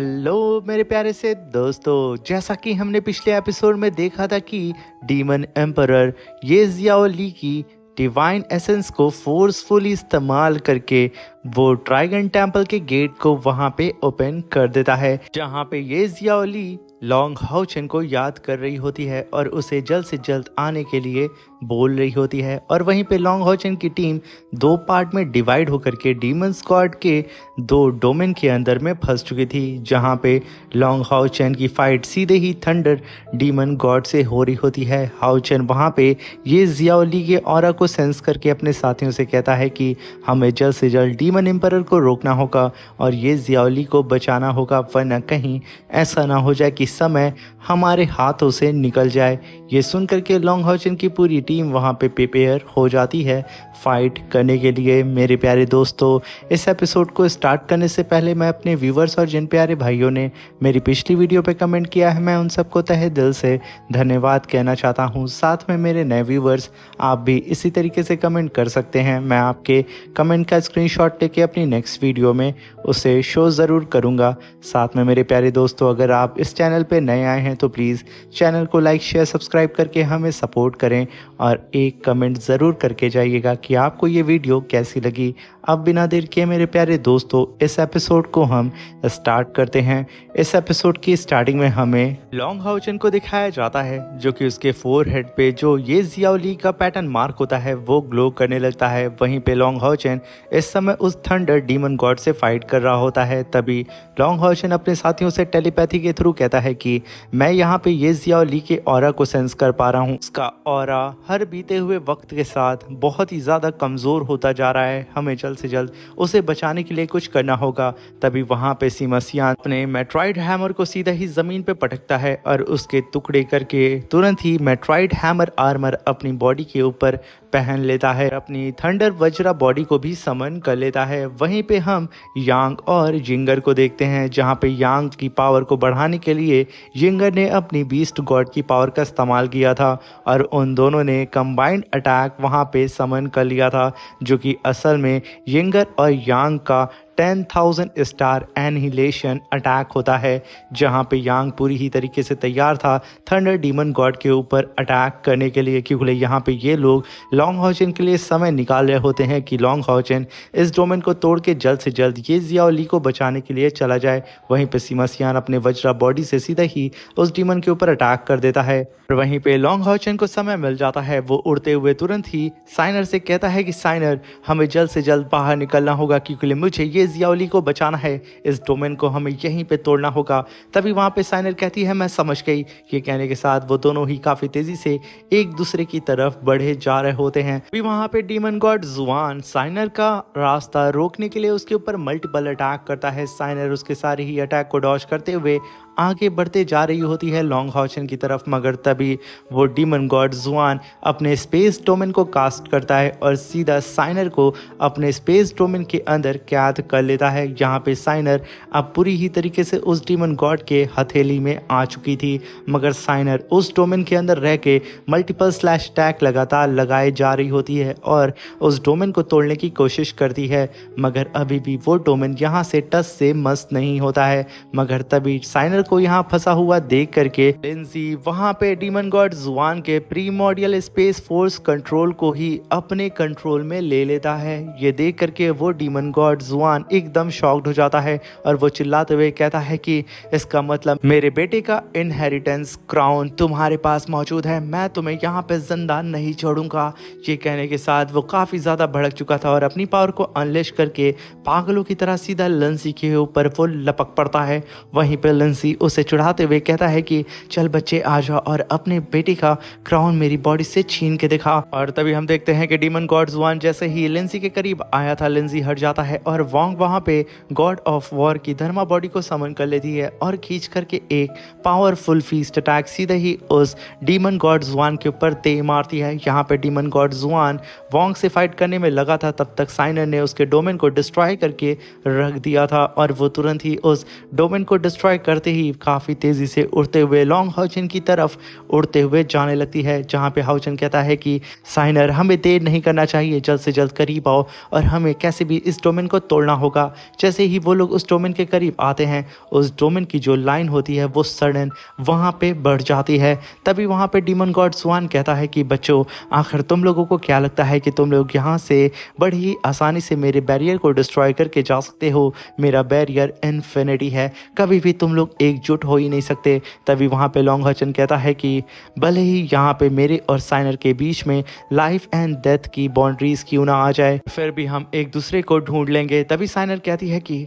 Hello मेरे प्यारे से दोस्तों, जैसा कि हमने पिछले एपिसोड में देखा था कि डीमन एम्परर ये जियाओ ली की डिवाइन एसेंस को फोर्सफुली इस्तेमाल करके वो ड्रैगन टेम्पल के गेट को वहां पे ओपन कर देता है, जहां पे ये जियाओ ली लॉन्ग हाउचेन को याद कर रही होती है और उसे जल्द से जल्द आने के लिए बोल रही होती है। और वहीं पे लॉन्ग हाउचेन की टीम दो पार्ट में डिवाइड होकर के डीमन स्क्वाड के दो डोमेन के अंदर में फंस चुकी थी, जहां पे लॉन्ग हाउचेन की फाइट सीधे ही थंडर डीमन गॉड से हो रही होती है। हाउचेन वहां पे ये जियाओ ली के ऑरा को सेंस करके अपने साथियों से कहता है कि हमें जल्द से जल्द डीमन एम्परर को रोकना होगा और ये जियाओ ली को बचाना होगा, वरना कहीं ऐसा ना हो जाए कि समय हमारे हाथों से निकल जाए। ये सुन करके लॉन्ग हाउचेन की पूरी टीम वहाँ पे प्रिपेयर हो जाती है फाइट करने के लिए। मेरे प्यारे दोस्तों, इस एपिसोड को स्टार्ट करने से पहले मैं अपने व्यूवर्स और जिन प्यारे भाइयों ने मेरी पिछली वीडियो पे कमेंट किया है, मैं उन सबको तहे दिल से धन्यवाद कहना चाहता हूँ। साथ में मेरे नए व्यूवर्स, आप भी इसी तरीके से कमेंट कर सकते हैं। मैं आपके कमेंट का स्क्रीनशॉट लेके अपनी नेक्स्ट वीडियो में उसे शो ज़रूर करूँगा। साथ में मेरे प्यारे दोस्तों, अगर आप इस चैनल पे नए आए हैं तो प्लीज़ चैनल को लाइक शेयर सब्सक्राइब करके हमें सपोर्ट करें और एक कमेंट ज़रूर करके जाइएगा कि आपको ये वीडियो कैसी लगी। अब बिना देर के मेरे प्यारे दोस्तों, इस एपिसोड को हम स्टार्ट करते हैं। इस एपिसोड की स्टार्टिंग में हमें लॉन्ग हाउचेन को दिखाया जाता है, जो कि उसके फोरहेड पे जो ये जियाओ ली का पैटर्न मार्क होता है वो ग्लो करने लगता है। वहीं पे लॉन्ग हाउचेन इस समय उस थंडर डीमन गॉड से फाइट कर रहा होता है। तभी लॉन्ग हाउचेन अपने साथियों से टेलीपैथी के थ्रू कहता है कि मैं यहाँ पे ये जियाओ ली के ऑरा को सेंस कर पा रहा हूँ। उसका ऑरा हर बीते हुए वक्त के साथ बहुत ही ज़्यादा कमज़ोर होता जा रहा है। हमें जल्द से जल्द उसे बचाने के लिए कुछ करना होगा। तभी वहाँ पे सीमासियान अपने मेट्रॉइड हैमर को सीधा ही ज़मीन पे पटकता है और उसके टुकड़े करके तुरंत ही मेट्रॉइड हैमर आर्मर अपनी बॉडी के ऊपर पहन लेता है। अपनी थंडर वज्रा बॉडी को भी समन कर लेता है। वहीं पे हम यांग और जिंगर को देखते हैं, जहाँ पे यांग की पावर को बढ़ाने के लिए जिंगर ने अपनी बीस्ट गॉड की पावर का इस्तेमाल किया था और उन दोनों ने कंबाइंड अटैक वहाँ पे समन कर लिया था, जो कि असल में जिंगर और यांग का 10,000 स्टार एनहिलेशन अटैक होता है, जहां पे यांग पूरी ही तरीके से तैयार था थंडर डीमन गॉड के ऊपर अटैक करने के लिए, क्योंकि यहाँ पे ये लोग लॉन्ग हाउचेन के लिए समय निकाल रहे होते हैं कि लॉन्ग हाउचेन इस डोमेन को तोड़ के जल्द से जल्द ये जियाओ ली को बचाने के लिए चला जाए। वहीं पे सीमासियान अपने वज्रा बॉडी से सीधा ही उस डीमन के ऊपर अटैक कर देता है और वहीं पे लॉन्ग हाउचेन को समय मिल जाता है। वो उड़ते हुए तुरंत ही साइनर से कहता है कि साइनर, हमें जल्द से जल्द बाहर निकलना होगा क्योंकि मुझे ये जियाओ ली को बचाना है। इस डोमेन को हमें यहीं पे तोड़ना होगा। तभी वहां पे साइनर कहती है मैं समझ गई। ये कहने के साथ वो दोनों ही काफी तेजी से एक दूसरे की तरफ बढ़े जा रहे होते हैं। अभी वहां पे डीमन गॉड जुआन साइनर का रास्ता रोकने के लिए उसके ऊपर मल्टीपल अटैक करता है। साइनर उसके सारे ही अटैक को डॉज करते हुए आगे बढ़ते जा रही होती है लॉन्ग हाउचेन की तरफ, मगर तभी वो डीमन गॉड जुआन अपने स्पेस डोमेन को कास्ट करता है और सीधा साइनर को अपने स्पेस डोमेन के अंदर कैद कर लेता है। यहाँ पे साइनर अब पूरी ही तरीके से उस डीमन गॉड के हथेली में आ चुकी थी, मगर साइनर उस डोमेन के अंदर रह के मल्टीपल स्लैश अटैक लगातार लगाए जा रही होती है और उस डोमेन को तोड़ने की कोशिश करती है, मगर अभी भी वो डोमेन यहाँ से टच से मस्त नहीं होता है। मगर तभी साइनर को यहाँ फंसा हुआ देख करके लिंजी वहाँ पे डीमन गॉड जुआन के प्रीमोडियल स्पेस फोर्स कंट्रोल को ही अपने कंट्रोल में ले लेता है। ये देख करके वो डीमन गॉड जुआन एकदम शॉक्ड हो जाता है और वो चिल्लाते हुए कहता है कि इसका मतलब मेरे बेटे का इनहेरिटेंस क्राउन तुम्हारे पास मौजूद है, मैं तुम्हें यहाँ पे जिंदा नहीं छोड़ूंगा। ये कहने के साथ वो काफी ज्यादा भड़क चुका था और अपनी पावर को अनलेश करके पागलों की तरह सीधा लिंजी के ऊपर वो लपक पड़ता है। वहीं पे लिंजी उसे चढ़ाते हुए कहता है कि चल बच्चे आ जाओ और अपने बेटे का क्राउन मेरी बॉडी से छीन के दिखा। और तभी हम देखते हैं कि डीमन गॉड जुआन जैसे ही लिंजी के करीब आया था, लिंजी हट जाता है और वोंग वहां पे गॉड ऑफ वॉर की धर्मा बॉडी को समन कर लेती है और खींच करके एक पावरफुल फीस्ट अटैक सीधे ही उस डीमन गॉड जुआन के ऊपर दे मारती है। यहाँ पे डीमन गॉड जुआन वोंग से फाइट करने में लगा था, तब तक साइनर ने उसके डोमेन को डिस्ट्रॉय करके रख दिया था और वो तुरंत ही उस डोमेन को डिस्ट्रॉय करते ही ही काफ़ी तेज़ी से उड़ते हुए लॉन्ग हाउचन की तरफ उड़ते हुए जाने लगती है, जहाँ पे हाउचन कहता है कि साइनर हमें देर नहीं करना चाहिए, जल्द से जल्द करीब आओ और हमें कैसे भी इस डोमेन को तोड़ना होगा। जैसे ही वो लोग उस डोमेन के करीब आते हैं, उस डोमेन की जो लाइन होती है वो सडन वहाँ पे बढ़ जाती है। तभी वहाँ पे डीमन गॉड स्वान कहता है कि बच्चों, आखिर तुम लोगों को क्या लगता है कि तुम लोग यहाँ से बड़ी ही आसानी से मेरे बैरियर को डिस्ट्रॉय करके जा सकते हो? मेरा बैरियर इन्फिनिटी है, कभी भी तुम लोग एकजुट हो ही नहीं सकते। तभी वहाँ पे लॉन्ग हचन कहता है कि भले ही यहाँ पे मेरे और साइनर के बीच में लाइफ एंड डेथ की बाउंड्रीज क्यों ना आ जाए, फिर भी हम एक दूसरे को ढूंढ लेंगे। तभी साइनर कहती है कि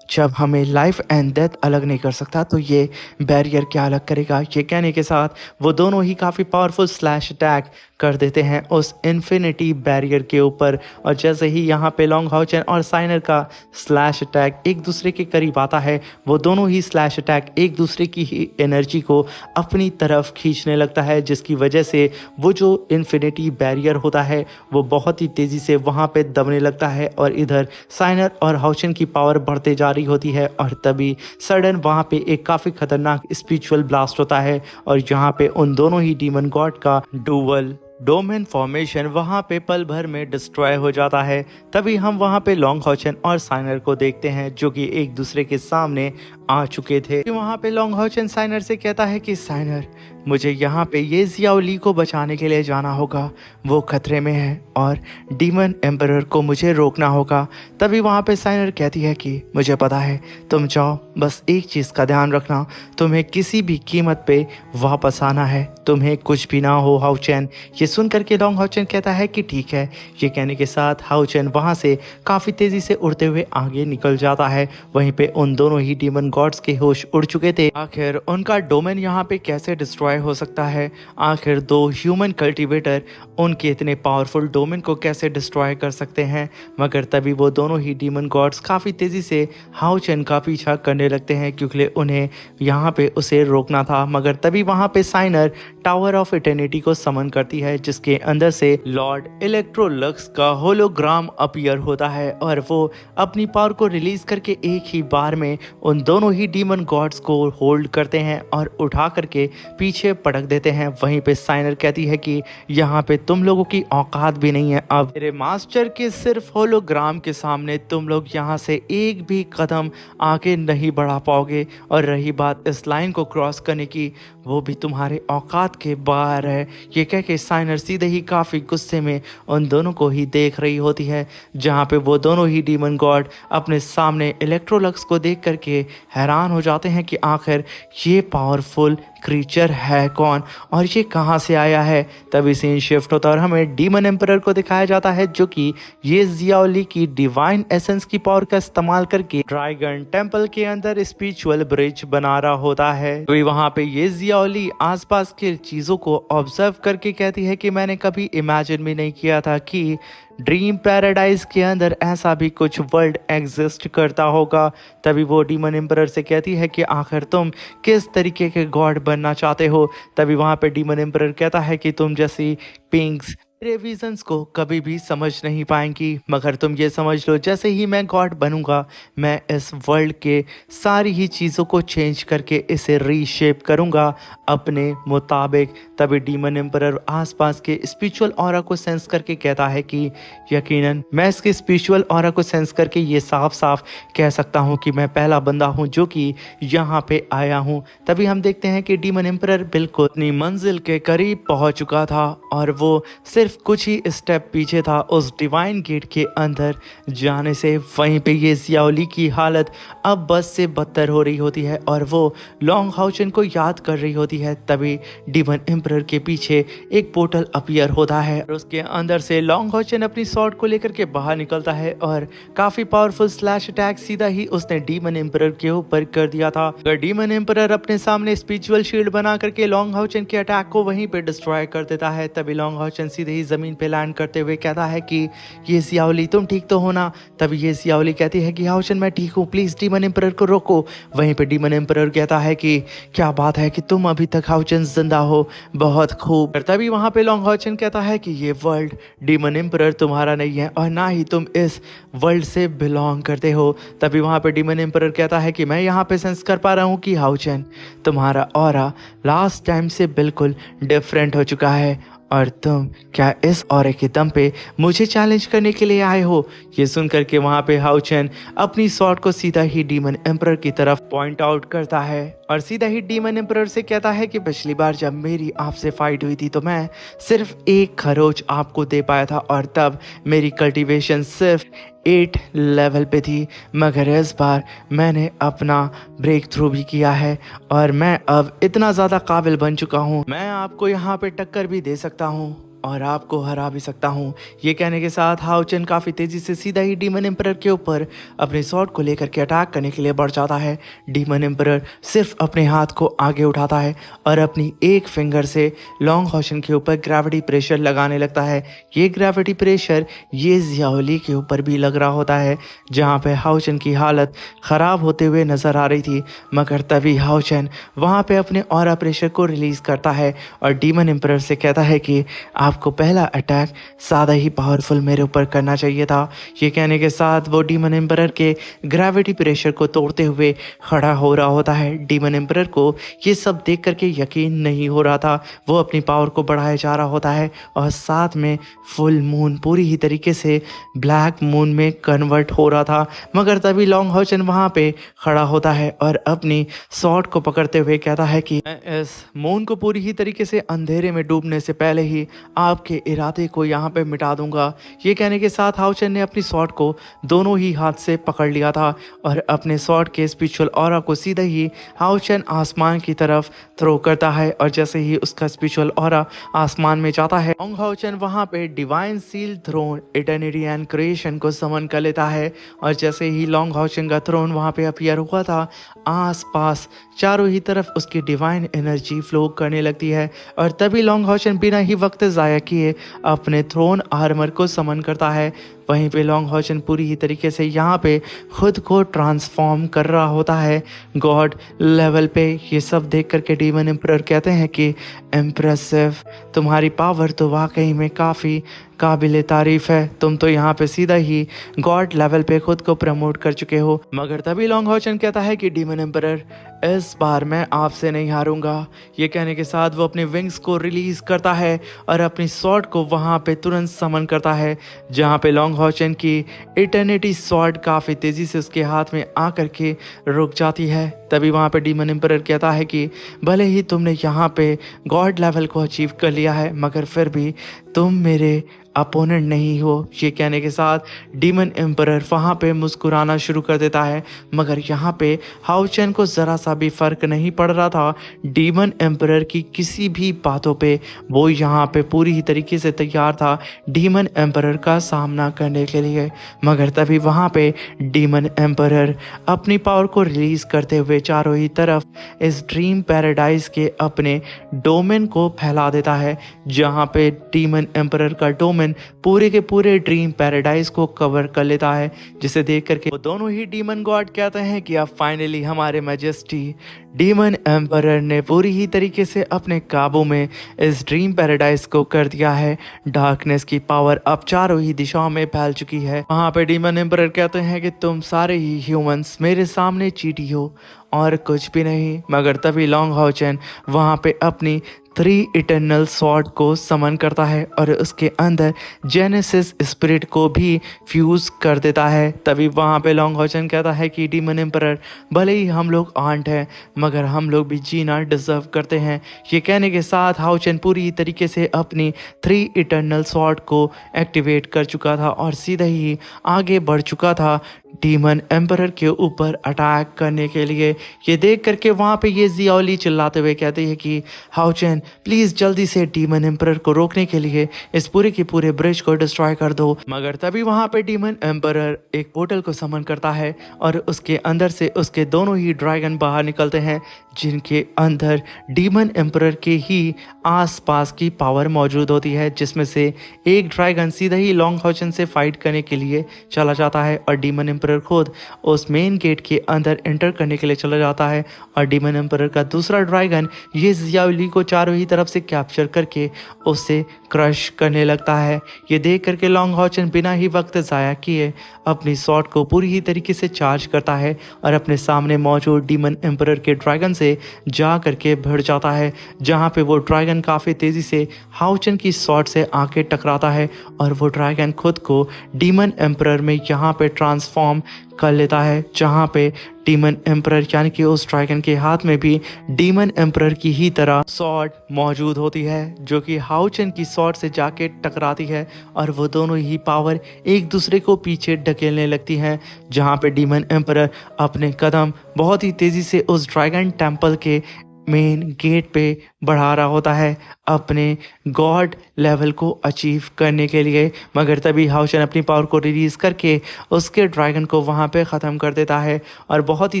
जब हमें लाइफ एंड डेथ अलग नहीं कर सकता तो ये बैरियर क्या अलग करेगा। ये कहने के साथ वो दोनों ही काफ़ी पावरफुल स्लैश अटैक कर देते हैं उस इन्फिनिटी बैरियर के ऊपर। और जैसे ही यहाँ पे लॉन्ग हाउचन और साइनर का स्लैश अटैक एक दूसरे के करीब आता है, वो दोनों ही स्लैश अटैक एक दूसरे की ही एनर्जी को अपनी तरफ खींचने लगता है, जिसकी वजह से वो जो इन्फिनिटी बैरियर होता है वो बहुत ही तेज़ी से वहाँ पे दबने लगता है और इधर साइनर और हाउचन की पावर बढ़ते जा रही होती है। और तभी सडन वहाँ पे एक काफ़ी खतरनाक स्पिरिचुअल ब्लास्ट होता है और यहाँ पे उन दोनों ही डीमन गॉड का डुअल डोमेन फॉर्मेशन वहाँ पे पल भर में डिस्ट्रॉय हो जाता है। तभी हम वहाँ पे लॉन्ग हाउचन और साइनर को देखते हैं, जो कि एक दूसरे के सामने आ चुके थे। वहाँ पे लॉन्ग हाउचन साइनर से कहता है कि साइनर, मुझे यहाँ पे ये जियाओ ली को बचाने के लिए जाना होगा, वो खतरे में है और डीमन एम्परर को मुझे रोकना होगा। तभी वहाँ पे साइनर कहती है कि मुझे पता है, तुम जाओ, बस एक चीज़ का ध्यान रखना, तुम्हें किसी भी कीमत पे वापस आना है, तुम्हें कुछ भी ना हो हाउचन। ये सुन करके लॉन्ग हाउचन कहता है कि ठीक है। ये कहने के साथ हाउचन वहाँ से काफ़ी तेज़ी से उड़ते हुए आगे निकल जाता है। वहीं पे उन दोनों ही डीमन गॉड्स के होश उड़ चुके थे। आखिर उनका डोमेन यहाँ पे कैसे डिस्ट्रॉय हो सकता है? आखिर दो ह्यूमन कल्टीवेटर उनके इतने पावरफुल डोमेन को कैसे डिस्ट्रॉय कर सकते हैं? मगर तभी वो दोनों ही डीमन गॉड्स काफ़ी तेज़ी से हाउचन का पीछा करने लगते हैं, क्योंकि उन्हें यहाँ पे उसे रोकना था। मगर तभी वहाँ पे साइनर टावर ऑफ इटर्निटी को समन करती है, जिसके अंदर से लॉर्ड इलेक्ट्रोलक्स का होलोग्राम अपीयर होता है और वो अपनी पावर को रिलीज करके एक ही बार में उन दोनों ही डीमन गॉड्स को होल्ड करते हैं और उठा करके पीछे पटक देते हैं। वहीं पे साइनर कहती है कि यहाँ पे तुम लोगों की औकात भी नहीं है, अब मेरे मास्टर के सिर्फ होलोग्राम के सामने तुम लोग यहाँ से एक भी कदम आगे नहीं बढ़ा पाओगे। और रही बात इस लाइन को क्रॉस करने की, वो भी तुम्हारे औकात के बाहर है। ये कह के साइनर सीधे ही काफ़ी गुस्से में उन दोनों को ही देख रही होती है, जहाँ पे वो दोनों ही डीमन गॉड अपने सामने इलेक्ट्रोलक्स को देख करके हैरान हो जाते हैं कि आखिर ये पावरफुल क्रीचर है कौन और ये कहाँ से आया है। तभी सीन शिफ्ट होता है और हमें डीमन एम्परर को दिखाया जाता है, जो कि ये जियाओ ली की डिवाइन एसेंस की पावर का इस्तेमाल करके ड्रैगन टेंपल के अंदर स्पिरिचुअल ब्रिज बना रहा होता है। तो वहाँ पे ये जियाओ ली आसपास के चीज़ों को ऑब्जर्व करके कहती है कि मैंने कभी इमेजिन भी नहीं किया था कि ड्रीम पैराडाइज के अंदर ऐसा भी कुछ वर्ल्ड एग्जिस्ट करता होगा। तभी वो डीमन एम्परर से कहती है कि आखिर तुम किस तरीके के गॉड बनना चाहते हो। तभी वहाँ पे डीमन एम्परर कहता है कि तुम जैसी पिंक्स मेरे विजन्स को कभी भी समझ नहीं पाएंगी, मगर तुम ये समझ लो, जैसे ही मैं गॉड बनूंगा, मैं इस वर्ल्ड के सारी ही चीज़ों को चेंज करके इसे रीशेप करूंगा अपने मुताबिक। तभी डीमन एम्परर आसपास के स्पिरिचुअल ऑरा को सेंस करके कहता है कि यकीनन मैं इसके स्पिरिचुअल ऑरा को सेंस करके ये साफ साफ कह सकता हूँ कि मैं पहला बंदा हूँ जो कि यहाँ पे आया हूँ। तभी हम देखते हैं कि डीमन एम्परर बिल्कुल अपनी मंजिल के करीब पहुँच चुका था और वो सिर्फ कुछ ही स्टेप पीछे था उस डिवाइन गेट के अंदर जाने से। वहीं पे ये जियाओ ली की हालत अब बस से बदतर हो रही होती है और वो लॉन्ग हाउचन को याद कर रही होती है। तभी डीमन एम्परर के पीछे एक पोर्टल अपीयर होता है और उसके अंदर से लॉन्ग हाउचन अपनी स्वॉर्ड को लेकर के बाहर निकलता है और काफी पावरफुल स्लैश अटैक सीधा ही उसने डीमन एम्परर के ऊपर कर दिया था। अगर डीमन एम्परर अपने सामने स्पिरिचुअल शील्ड बना करके लॉन्ग हाउचन के अटैक को वहीं पे डिस्ट्रॉय कर देता है, तभी लॉन्ग हाउचन सीधे ही ज़मीन पे लैंड करते हुए कहता है कि ये जियाओली तुम ठीक तो हो ना। तभी ये जियाओली कहती है कि हाउचन मैं ठीक हूँ, प्लीज़ डीमन एम्परर को रोको। वहीं पे डीमन एम्परर कहता है कि क्या बात है कि तुम अभी तक हाउचन जिंदा हो, बहुत खूब। पर तभी वहाँ पे लॉन्ग हाउचन कहता है कि ये वर्ल्ड डीमन एम्परर तुम्हारा नहीं है और ना ही तुम इस वर्ल्ड से बिलोंग करते हो। तभी वहाँ पे डीमन एम्परर कहता है कि मैं यहाँ पे सेंस कर पा रहा हूँ कि हाउचन तुम्हारा ऑरा लास्ट टाइम से बिल्कुल डिफरेंट हो चुका है और तुम क्या इस ऑरे के दम पे मुझे चैलेंज करने के लिए आए हो। ये सुन करके वहाँ पे हाउचन अपनी स्वॉर्ड को सीधा ही डीमन एम्परर की तरफ पॉइंट आउट करता है और सीधा ही डीमन एम्परर से कहता है कि पिछली बार जब मेरी आपसे फाइट हुई थी तो मैं सिर्फ एक खरोच आपको दे पाया था और तब मेरी कल्टीवेशन सिर्फ 8 लेवल पे थी, मगर इस बार मैंने अपना ब्रेक थ्रू भी किया है और मैं अब इतना ज़्यादा काबिल बन चुका हूँ, मैं आपको यहाँ पे टक्कर भी दे सकता हूँ और आपको हरा भी सकता हूँ। ये कहने के साथ हाउचन काफ़ी तेज़ी से सीधा ही डीमन एम्परर के ऊपर अपने स्वॉर्ड को लेकर के अटैक करने के लिए बढ़ जाता है। डीमन एम्परर सिर्फ अपने हाथ को आगे उठाता है और अपनी एक फिंगर से लॉन्ग हाउचन के ऊपर ग्रेविटी प्रेशर लगाने लगता है। ये ग्रेविटी प्रेशर ये जियाओली के ऊपर भी लग रहा होता है, जहाँ पे हाउचन की हालत ख़राब होते हुए नज़र आ रही थी। मगर तभी हाउचन वहाँ पे अपने ऑरा प्रेशर को रिलीज़ करता है और डीमन एम्परर से कहता है कि आपको पहला अटैक ज़्यादा ही पावरफुल मेरे ऊपर करना चाहिए था। ये कहने के साथ वो डीमन एम्परर के ग्रेविटी प्रेशर को तोड़ते हुए खड़ा हो रहा होता है। डीमन एम्परर को ये सब देख करके यकीन नहीं हो रहा था। वो अपनी पावर को बढ़ाया जा रहा होता है और साथ में फुल मून पूरी ही तरीके से ब्लैक मून में कन्वर्ट हो रहा था। मगर तभी लॉन्ग हाउचन वहाँ पे खड़ा होता है और अपनी स्वॉर्ड को पकड़ते हुए कहता है कि मैं इस मून को पूरी ही तरीके से अंधेरे में डूबने से पहले ही आपके इरादे को यहाँ पे मिटा दूंगा। ये कहने के साथ हाउचन ने अपनी स्वॉर्ड को दोनों ही हाथ से पकड़ लिया था और अपने स्वॉर्ड के स्पिरिचुअल ऑरा को सीधा ही हाउचन आसमान की तरफ थ्रो करता है और जैसे ही उसका स्पिरिचुअल ऑरा आसमान में जाता है, लॉन्ग हाउचन वहाँ पे divine seal throne eternity and creation को समन कर लेता है और जैसे ही लॉन्ग हाउचन का थ्रोन वहाँ पे अपीयर हुआ था, आस पास चारों ही तरफ उसकी डिवाइन एनर्जी फ्लो करने लगती है और तभी लॉन्ग हाउचन बिना ही वक्त ज़ाया किए अपने थ्रोन आर्मर को समन करता है। वहीं पे लॉन्ग हाउचन पूरी ही तरीके से यहाँ पे खुद को ट्रांसफॉर्म कर रहा होता है गॉड लेवल पे। ये सब देख करके डीमन एम्परर कहते हैं कि इम्प्रेसिव, तुम्हारी पावर तो वाकई में काफ़ी काबिल तारीफ है, तुम तो यहाँ पे सीधा ही गॉड लेवल पे खुद को प्रमोट कर चुके हो। मगर तभी लॉन्ग हाउचन कहता है कि डीमन एम्परर इस बार मैं आपसे नहीं हारूंगा। ये कहने के साथ वो अपने विंग्स को रिलीज करता है और अपनी स्वॉर्ड को वहाँ पे तुरंत समन करता है, जहाँ पे लॉन्ग हाउचन की इटर्निटी स्वॉर्ड काफ़ी तेज़ी से उसके हाथ में आकर के रुक जाती है। तभी वहाँ पे डीमन एम्परर कहता है कि भले ही तुमने यहाँ पे गॉड लेवल को अचीव कर लिया है, मगर फिर भी तुम मेरे अपोनेंट नहीं हो। ये कहने के साथ डीमन एम्परर वहाँ पे मुस्कुराना शुरू कर देता है, मगर यहाँ पे हाउचन को ज़रा सा भी फ़र्क नहीं पड़ रहा था डीमन एम्परर की किसी भी बातों पे। वो यहाँ पे पूरी ही तरीके से तैयार था डीमन एम्परर का सामना करने के लिए। मगर तभी वहाँ पे डीमन एम्परर अपनी पावर को रिलीज़ करते हुए चारों ही तरफ इस ड्रीम पैराडाइज के अपने डोमेन को फैला देता है, जहाँ पे डीमन एम्परर का डोमेन पूरे के पूरे ड्रीम पैराडाइज को कवर कर लेता है। जिसे देख करके वो दोनों ही डीमन गॉड कहते हैं कि अब फाइनली हमारे मैजेस्टी डीमन एम्परर ने पूरी ही तरीके से अपने काबू में इस ड्रीम पैराडाइज को कर दिया है। डार्कनेस की पावर अब चारों ही दिशाओं में फैल चुकी है। वहाँ पे डीमन एम्परर कहते हैं कि तुम सारे ही ह्यूमंस मेरे सामने चीटी हो और कुछ भी नहीं। मगर तभी लॉन्ग हाउचन वहाँ पे अपनी 3 इटर्नल स्वॉर्ड को समन करता है और उसके अंदर जेनेसिस स्पिरिट को भी फ्यूज कर देता है। तभी वहाँ पे लॉन्ग हाउचन कहता है कि डीमन एम्परर भले ही हम लोग आंट हैं, मगर हम लोग भी जीना डिजर्व करते हैं। ये कहने के साथ हाउचन पूरी तरीके से अपनी 3 इटर्नल स्वॉर्ड को एक्टिवेट कर चुका था और सीधा ही आगे बढ़ चुका था डीमन एम्परर के ऊपर अटैक करने के लिए। ये देख करके वहाँ पे ये जियाओली चिल्लाते हुए कहते हैं कि हाउचन प्लीज़ जल्दी से डीमन एम्परर को रोकने के लिए इस पूरे के पूरे ब्रिज को डिस्ट्रॉय कर दो। मगर तभी वहाँ पे डीमन एम्परर एक पोर्टल को समन करता है और उसके अंदर से उसके दोनों ही ड्रैगन बाहर निकलते हैं, जिनके अंदर डीमन एम्परर के ही आसपास की पावर मौजूद होती है, जिसमें से एक ड्रैगन सीधा ही लॉन्ग हॉचन से फाइट करने के लिए चला जाता है और डीमन एम्परर खुद उस मेन गेट के अंदर एंटर करने के लिए चला जाता है। और डीमन एम्परर का दूसरा ड्रैगन ये जियाओ ली को चारों ही तरफ से कैप्चर करके उससे क्रश करने लगता है। ये देख करके लॉन्ग हॉचन बिना ही वक्त ज़ाया किए अपनी शॉट को पूरी ही तरीके से चार्ज करता है और अपने सामने मौजूद डीमन एम्परर के ड्रैगन से जा करके भिड़ जाता है, जहाँ पे वो ड्रैगन काफ़ी तेज़ी से हाउचन की शॉट से आके टकराता है और वो ड्रैगन खुद को डीमन एम्परर में यहाँ पे ट्रांसफॉर्म कर लेता है, जहाँ पे डीमन एम्परर यानी कि उस ड्रैगन के हाथ में भी डीमन एम्परर की ही तरह स्वॉर्ड मौजूद होती है, जो कि हाउचन की स्वॉर्ड से जाके टकराती है और वो दोनों ही पावर एक दूसरे को पीछे ढकेलने लगती हैं, जहाँ पे डीमन एम्परर अपने कदम बहुत ही तेज़ी से उस ड्रैगन टेम्पल के मेन गेट पे बढ़ा रहा होता है अपने गॉड लेवल को अचीव करने के लिए। मगर तभी हाउचन अपनी पावर को रिलीज़ करके उसके ड्रैगन को वहाँ पे ख़त्म कर देता है और बहुत ही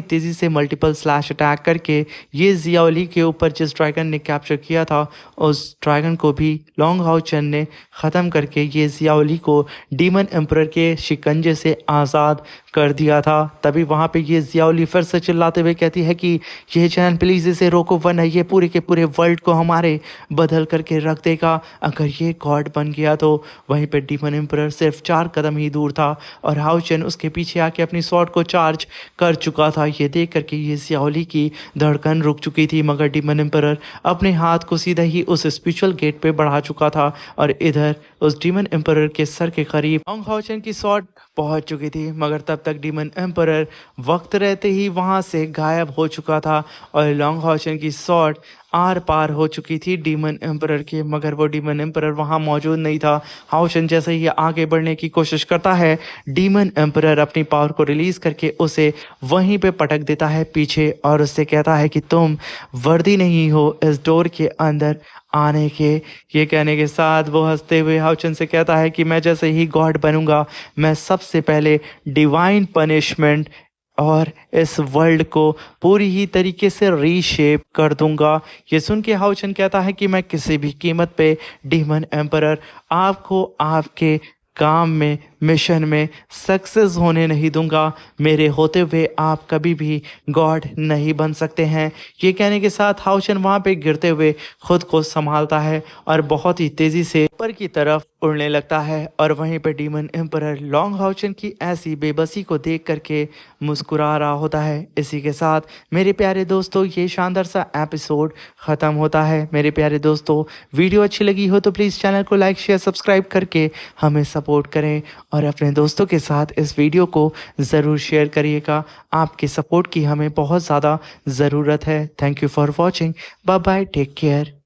तेज़ी से मल्टीपल स्लैश अटैक करके ये जियाओ ली के ऊपर जिस ड्रैगन ने कैप्चर किया था उस ड्रैगन को भी लॉन्ग हाउचन ने ख़त्म करके ये जियाओ ली को डीमन एम्परर के शिकंजे से आज़ाद कर दिया था। तभी वहाँ पे ये जियाओ ली फिर से चिल्लाते हुए कहती है कि ये चैन प्लीज़ इसे रोको, वरना ये पूरे के पूरे वर्ल्ड को हमारे बदल करके रख देगा। अगर ये गॉड बन गया तो वहीं पे डीमन एम्परर सिर्फ 4 कदम ही दूर था और हाउचन उसके पीछे आके अपनी स्वॉर्ड को चार्ज कर चुका था। ये देख करके ये जियाओ ली की धड़कन रुक चुकी थी, मगर डीमन एम्परर अपने हाथ को सीधा ही उस स्पिरिचुअल गेट पे बढ़ा चुका था और इधर उस डीमन एम्परर के सर के करीब लॉन्ग हाउचन की स्वॉर्ड पहुंच चुकी थी। मगर तब तक डीमन एम्परर वक्त रहते ही वहां से गायब हो चुका था और लॉन्ग हाउचन की स्वॉर्ड आर पार हो चुकी थी डीमन एम्परर के, मगर वो डीमन एम्परर वहां मौजूद नहीं था। हाउचन जैसे ही आगे बढ़ने की कोशिश करता है, डीमन एम्परर अपनी पावर को रिलीज करके उसे वहीं पे पटक देता है पीछे और उससे कहता है कि तुम वर्दी नहीं हो इस डोर के अंदर आने के। ये कहने के साथ वो हंसते हुए हाउचन से कहता है कि मैं जैसे ही गॉड बनूंगा मैं सबसे पहले डिवाइन पनिशमेंट और इस वर्ल्ड को पूरी ही तरीके से रीशेप कर दूंगा। ये सुन के हाउचन कहता है कि मैं किसी भी कीमत पे डीमन एम्परर आपको आपके काम में मिशन में सक्सेस होने नहीं दूंगा। मेरे होते हुए आप कभी भी गॉड नहीं बन सकते हैं। ये कहने के साथ हाउचन वहाँ पे गिरते हुए खुद को संभालता है और बहुत ही तेज़ी से ऊपर की तरफ उड़ने लगता है और वहीं पे डीमन एम्परर लॉन्ग हाउचन की ऐसी बेबसी को देख करके मुस्कुरा रहा होता है। इसी के साथ मेरे प्यारे दोस्तों ये शानदार सा एपिसोड ख़त्म होता है। मेरे प्यारे दोस्तों वीडियो अच्छी लगी हो तो प्लीज़ चैनल को लाइक शेयर सब्सक्राइब करके हमें सपोर्ट करें और अपने दोस्तों के साथ इस वीडियो को ज़रूर शेयर करिएगा। आपके सपोर्ट की हमें बहुत ज़्यादा ज़रूरत है। Thank you for watching. Bye bye, take care.